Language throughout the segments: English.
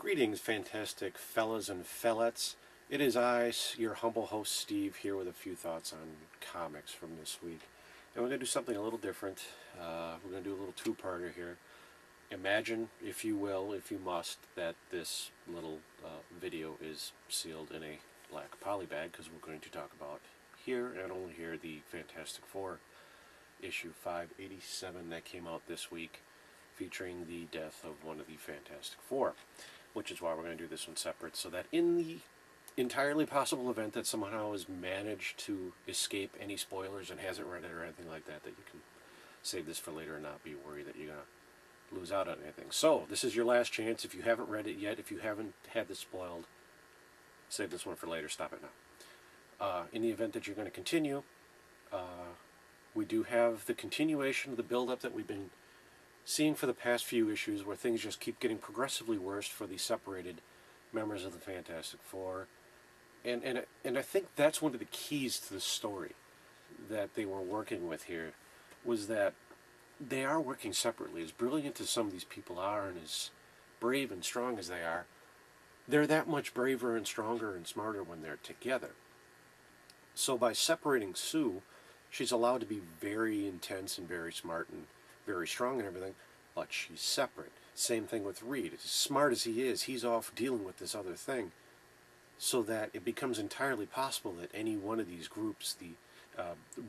Greetings, fantastic fellas and fellettes. It is I, your humble host Steve, here with a few thoughts on comics from this week. And we're going to do something a little different. We're going to do a little two-parter here. Imagine, if you will, if you must, that this little video is sealed in a black poly bag, because we're going to talk about here and only here the Fantastic Four issue 587 that came out this week, featuring the death of one of the Fantastic Four, which is why we're going to do this one separate, so that in the entirely possible event that somehow has managed to escape any spoilers and hasn't read it or anything like that, that you can save this for later and not be worried that you're going to lose out on anything. So, this is your last chance. If you haven't read it yet, if you haven't had this spoiled, save this one for later. Stop it now. In the event that you're going to continue, we do have the continuation of the build-up that we've been seeing for the past few issues, where things just keep getting progressively worse for the separated members of the Fantastic Four. And I think that's one of the keys to the story that they were working with here, was that they are working separately. As brilliant as some of these people are, and as brave and strong as they are, they're that much braver and stronger and smarter when they're together. So by separating Sue, she's allowed to be very intense and very smart and very strong and everything, but she's separate. Same thing with Reed. As smart as he is, he's off dealing with this other thing, so that it becomes entirely possible that any one of these groups, the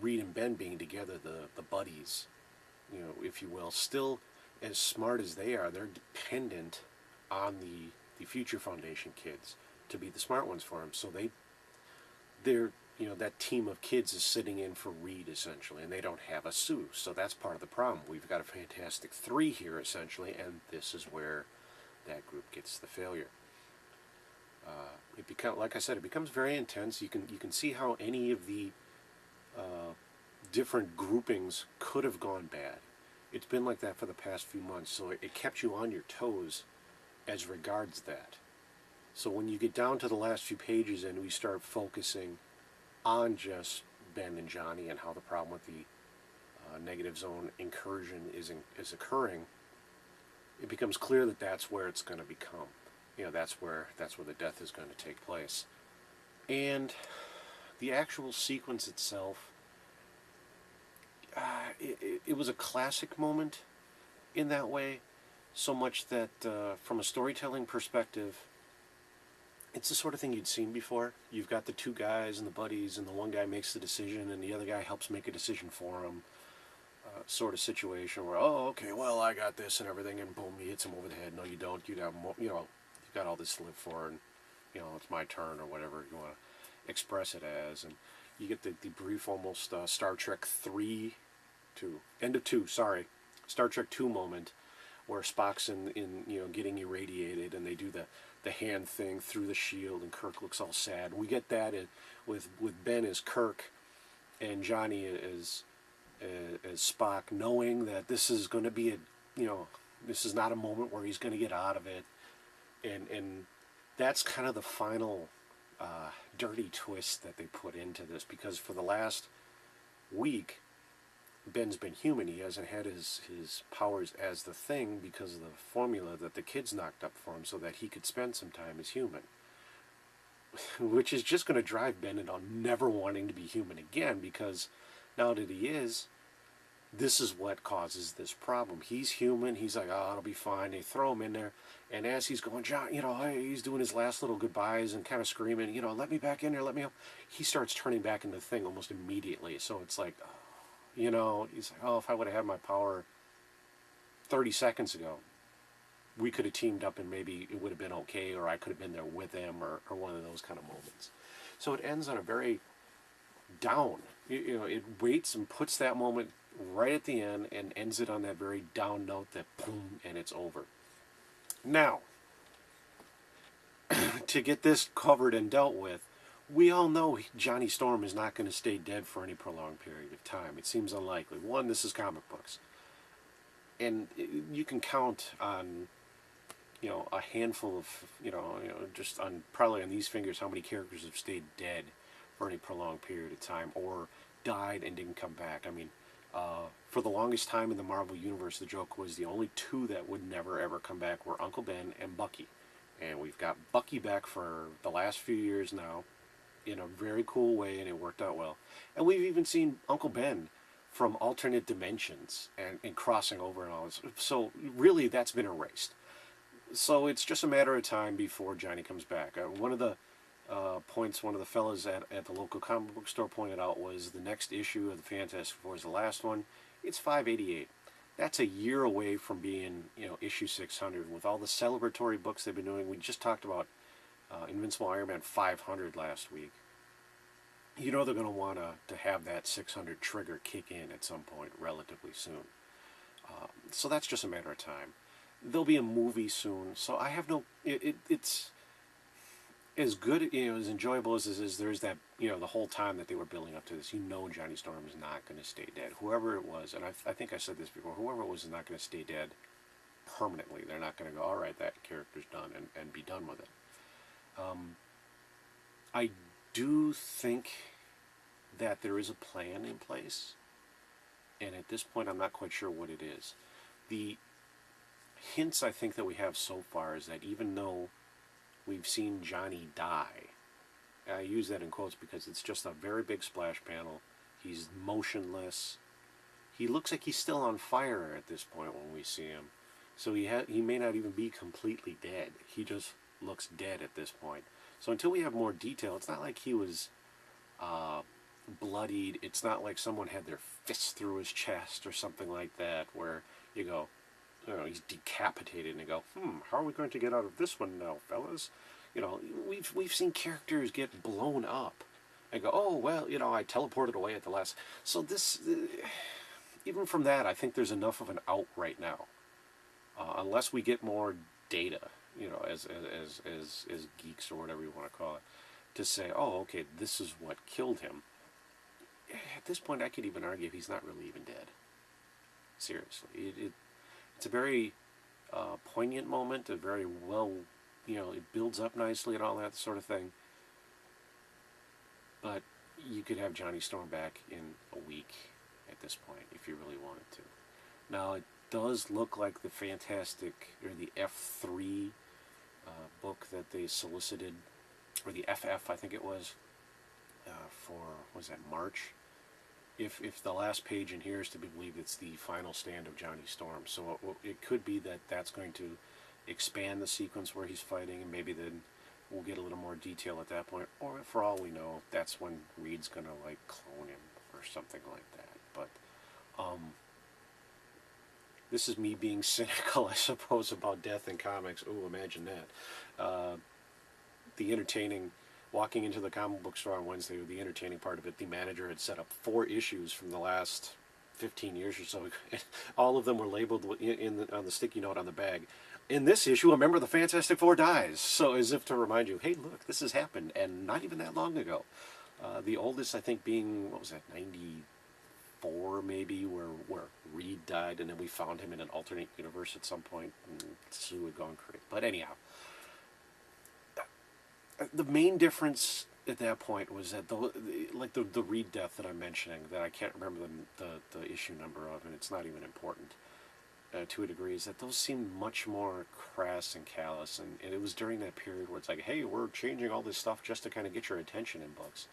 Reed and Ben being together, the buddies, if you will, still as smart as they are, they're dependent on the future Foundation kids to be the smart ones for them. So they're that team of kids is sitting in for Reed, essentially, and they don't have a Sue. So that's part of the problem. We've got a Fantastic Three here, essentially, and this is where that group gets the failure. Like I said, it becomes very intense. You can see how any of the different groupings could have gone bad. It's been like that for the past few months, so it kept you on your toes as regards that. So when you get down to the last few pages and we start focusing on just Ben and Johnny and how the problem with the negative zone incursion is occurring, it becomes clear that that's where it's going to become. That's where the death is going to take place. And the actual sequence itself, it was a classic moment in that way, so much that from a storytelling perspective, it's the sort of thing you'd seen before. You've got the two guys and the buddies, and the one guy makes the decision and the other guy helps make a decision for him, sort of situation where, oh, okay, well, I got this and everything, and boom, he hits him over the head. No, you don't. You've got all this to live for, and it's my turn, or whatever you want to express it as. And you get the brief, almost Star Trek 3 to end of 2, sorry, Star Trek 2 moment, where Spock's in getting irradiated, and they do the hand thing through the shield, and Kirk looks all sad. We get that with Ben as Kirk and Johnny as Spock, knowing that this is going to be this is not a moment where he's going to get out of it, and that's kind of the final dirty twist that they put into this, because for the last week, Ben's been human. He hasn't had his powers as the Thing because of the formula that the kids knocked up for him so that he could spend some time as human. Which is just going to drive Ben into never wanting to be human again, because now that he is, this is what causes this problem. He's human. He's like, oh, it'll be fine. They throw him in there, and as he's going, John, he's doing his last little goodbyes and kind of screaming, let me back in there, let me up. He starts turning back into the Thing almost immediately. So it's like, he's like, oh, if I would have had my power 30 seconds ago, we could have teamed up and maybe it would have been okay, or I could have been there with him, or one of those kind of moments. So it ends on a very down. It waits and puts that moment right at the end and ends it on that very down note, that boom, and it's over. Now, to get this covered and dealt with, we all know Johnny Storm is not going to stay dead for any prolonged period of time. It seems unlikely. One, this is comic books. And you can count on, a handful of, just on probably on these fingers how many characters have stayed dead for any prolonged period of time, or died and didn't come back. I mean, for the longest time in the Marvel Universe, the joke was the only two that would never ever come back were Uncle Ben and Bucky. And we've got Bucky back for the last few years now in a very cool way, and it worked out well. And we've even seen Uncle Ben from alternate dimensions and crossing over and all this. So really, that's been erased. So it's just a matter of time before Johnny comes back. One of the points one of the fellas at the local comic book store pointed out was the next issue of the Fantastic Four is the last one. It's 588. That's a year away from being, issue 600. With all the celebratory books they've been doing, we just talked about Invincible Iron Man 500 last week. They're going to want to have that 600 trigger kick in at some point relatively soon. So that's just a matter of time. There'll be a movie soon, so I have no... It's as good, as enjoyable as this is. There's that, the whole time that they were building up to this, Johnny Storm is not going to stay dead. Whoever it was, and I think I said this before, whoever it was is not going to stay dead permanently. They're not going to go, all right, that character's done, and be done with it. I do think that there is a plan in place, and at this point I'm not quite sure what it is. The hints I think that we have so far is that even though we've seen Johnny die, I use that in quotes because it's just a very big splash panel. He's motionless. He looks like he's still on fire at this point when we see him. So he may not even be completely dead. He just looks dead at this point. So until we have more detail, it's not like he was bloodied. It's not like someone had their fist through his chest or something like that, where you go, he's decapitated, and you go, how are we going to get out of this one now, fellas? We've seen characters get blown up and go, oh, well, I teleported away at the last. So this, even from that, I think there's enough of an out right now. Unless we get more data, as geeks or whatever you want to call it, to say, oh, okay, this is what killed him. At this point, I could even argue he's not really even dead. Seriously, it's a very poignant moment, a very well, it builds up nicely and all that sort of thing. But you could have Johnny Storm back in a week at this point if you really wanted to. Now, it does look like the the F3 book that they solicited, or the FF, I think it was, was that March? If the last page in here is to be believed, it's the final stand of Johnny Storm. So it could be that that's going to expand the sequence where he's fighting, and maybe then we'll get a little more detail at that point. Or for all we know, that's when Reed's going to clone him or something like that. But this is me being cynical, I suppose, about death in comics. Ooh, imagine that. Walking into the comic book store on Wednesday, the entertaining part of it, the manager had set up 4 issues from the last 15 years or so. All of them were labeled on the sticky note on the bag. In this issue, a member of the Fantastic Four dies. So as if to remind you, hey, look, this has happened, and not even that long ago. The oldest, I think, being, 94 maybe, where Reed died, and then we found him in an alternate universe at some point, and Sue had gone crazy. But anyhow, the main difference at that point was that the Reed death that I'm mentioning, that I can't remember the issue number of, and it's not even important to a degree, is that those seemed much more crass and callous, and it was during that period where it's like, hey, we're changing all this stuff just to kind of get your attention in books.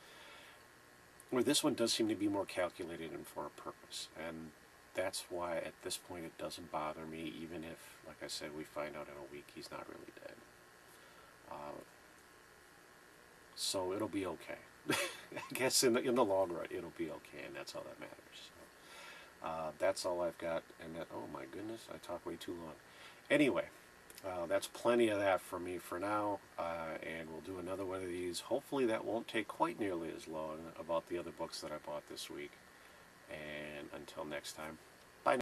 Where this one does seem to be more calculated and for a purpose, and that's why at this point it doesn't bother me, even if, like I said, we find out in a week he's not really dead. So it'll be okay. I guess in the long run, it'll be okay, and that's all that matters. So, that's all I've got. And oh my goodness, I talk way too long. Anyway, that's plenty of that for me for now, and we'll do another one of these. Hopefully that won't take quite nearly as long about the other books that I bought this week. And until next time.